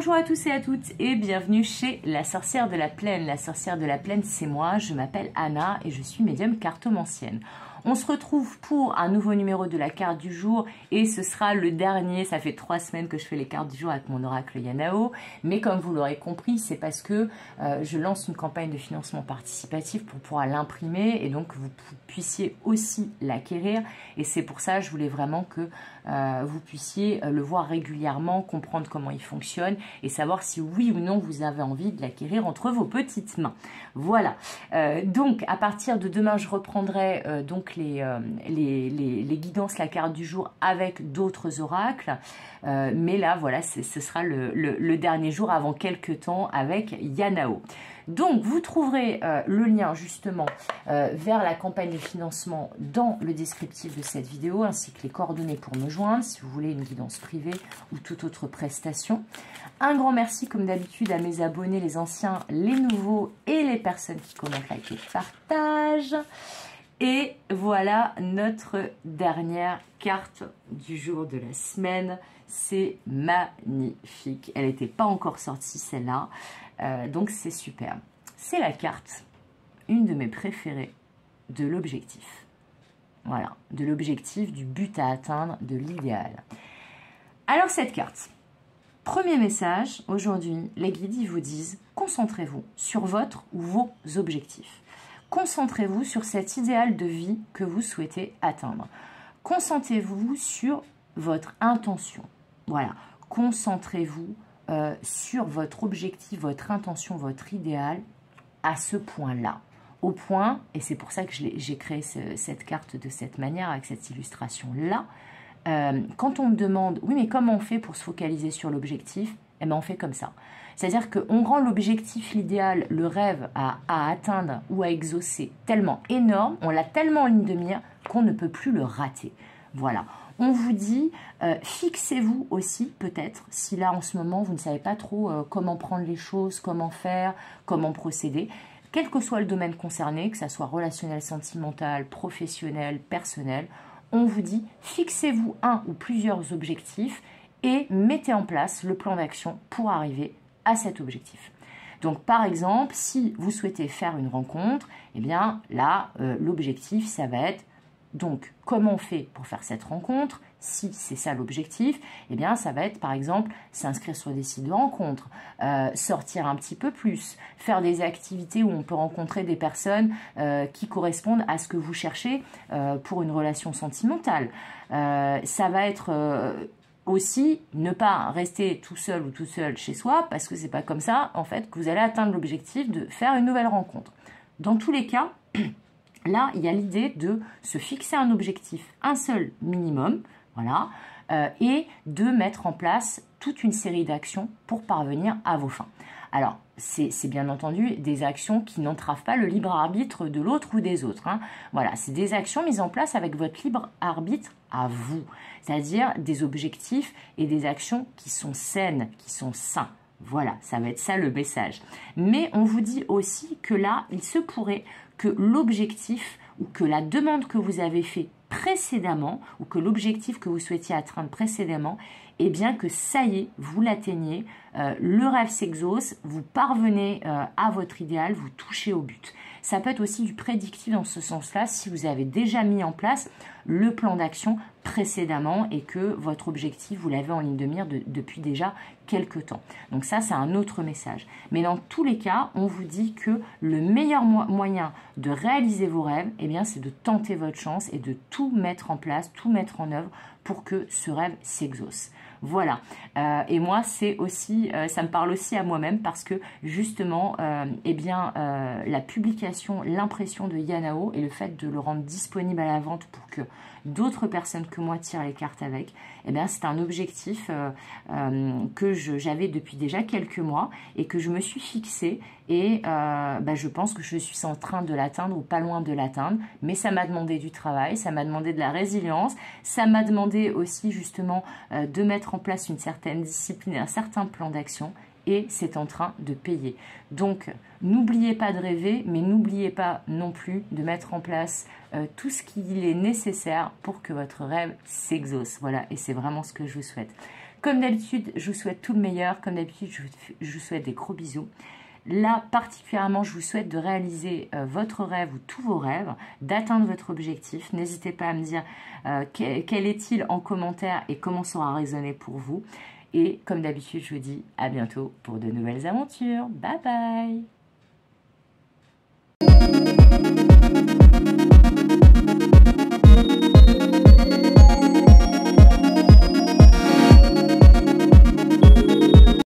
Bonjour à tous et à toutes et bienvenue chez La Sorcière de la Plaine. La Sorcière de la Plaine, c'est moi, je m'appelle Anna et je suis médium cartomancienne. On se retrouve pour un nouveau numéro de la carte du jour et ce sera le dernier. Ça fait 3 semaines que je fais les cartes du jour avec mon oracle Yanao. Mais comme vous l'aurez compris, c'est parce que je lance une campagne de financement participatif pour pouvoir l'imprimer et donc que vous puissiez aussi l'acquérir. Et c'est pour ça que je voulais vraiment que vous puissiez le voir régulièrement, comprendre comment il fonctionne et savoir si oui ou non vous avez envie de l'acquérir entre vos petites mains. Voilà. Donc à partir de demain, je reprendrai donc les guidances, la carte du jour avec d'autres oracles. Mais là, voilà, ce sera le dernier jour avant quelques temps avec Yanao. Donc, vous trouverez le lien justement vers la campagne de financement dans le descriptif de cette vidéo, ainsi que les coordonnées pour me joindre si vous voulez une guidance privée ou toute autre prestation. Un grand merci comme d'habitude à mes abonnés, les anciens, les nouveaux et les personnes qui commentent, like et partagent. Et voilà notre dernière carte du jour de la semaine. C'est magnifique. Elle n'était pas encore sortie celle-là. Donc c'est superbe. C'est la carte, une de mes préférées, de l'objectif. Voilà, de l'objectif, du but à atteindre, de l'idéal. Alors cette carte, premier message, aujourd'hui, les guides ils vous disent, concentrez-vous sur votre ou vos objectifs. Concentrez-vous sur cet idéal de vie que vous souhaitez atteindre. Concentrez-vous sur votre intention. Voilà, concentrez-vous sur votre objectif, votre intention, votre idéal à ce point-là. Au point, et c'est pour ça que j'ai créé cette carte de cette manière, avec cette illustration-là, quand on me demande, oui mais comment on fait pour se focaliser sur l'objectif? Eh bien on fait comme ça. C'est-à-dire qu'on rend l'objectif, l'idéal, le rêve à atteindre ou à exaucer tellement énorme, on l'a tellement en ligne de mire qu'on ne peut plus le rater. Voilà. On vous dit, fixez-vous aussi peut-être, si là en ce moment vous ne savez pas trop comment prendre les choses, comment faire, comment procéder, quel que soit le domaine concerné, que ce soit relationnel, sentimental, professionnel, personnel, on vous dit, fixez-vous un ou plusieurs objectifs et mettez en place le plan d'action pour arriver à cet objectif. Donc par exemple, si vous souhaitez faire une rencontre, eh bien là, l'objectif, ça va être donc comment on fait pour faire cette rencontre. Si c'est ça l'objectif, eh bien ça va être par exemple s'inscrire sur des sites de rencontres, sortir un petit peu plus, faire des activités où on peut rencontrer des personnes qui correspondent à ce que vous cherchez pour une relation sentimentale. Ça va être aussi, ne pas rester tout seul ou toute seule chez soi, parce que c'est pas comme ça, en fait, que vous allez atteindre l'objectif de faire une nouvelle rencontre. Dans tous les cas, là, il y a l'idée de se fixer un objectif, un seul minimum, voilà, et de mettre en place toute une série d'actions pour parvenir à vos fins. Alors, c'est bien entendu des actions qui n'entravent pas le libre arbitre de l'autre ou des autres. Hein. Voilà, c'est des actions mises en place avec votre libre arbitre à vous. C'est-à-dire des objectifs et des actions qui sont saines, qui sont sains. Voilà, ça va être ça le message. Mais on vous dit aussi que là, il se pourrait que l'objectif ou que la demande que vous avez fait précédemment ou que l'objectif que vous souhaitiez atteindre précédemment, eh bien que ça y est, vous l'atteignez, le rêve s'exauce, vous parvenez à votre idéal, vous touchez au but. Ça peut être aussi du prédictif dans ce sens-là si vous avez déjà mis en place le plan d'action précédemment et que votre objectif, vous l'avez en ligne de mire depuis déjà quelques temps. Donc ça, c'est un autre message. Mais dans tous les cas, on vous dit que le meilleur moyen de réaliser vos rêves, eh bien, c'est de tenter votre chance et de tout mettre en place, tout mettre en œuvre pour que ce rêve s'exauce. Voilà. Et moi, c'est aussi, ça me parle aussi à moi-même parce que justement, eh bien, la publication, l'impression de Yanao et le fait de le rendre disponible à la vente pour que d'autres personnes que moi tirent les cartes avec, eh bien, c'est un objectif que j'avais depuis déjà quelques mois et que je me suis fixé et je pense que je suis en train de l'atteindre ou pas loin de l'atteindre, mais ça m'a demandé du travail, ça m'a demandé de la résilience, ça m'a demandé aussi justement de mettre en place une certaine discipline, un certain plan d'action et c'est en train de payer. Donc, n'oubliez pas de rêver, mais n'oubliez pas non plus de mettre en place tout ce qu'il est nécessaire pour que votre rêve s'exauce. Voilà, et c'est vraiment ce que je vous souhaite. Comme d'habitude, je vous souhaite tout le meilleur. Comme d'habitude, je vous souhaite des gros bisous. Là, particulièrement, je vous souhaite de réaliser votre rêve ou tous vos rêves, d'atteindre votre objectif. N'hésitez pas à me dire quel est-il en commentaire et comment ça aura résonné pour vous. Et comme d'habitude, je vous dis à bientôt pour de nouvelles aventures. Bye bye!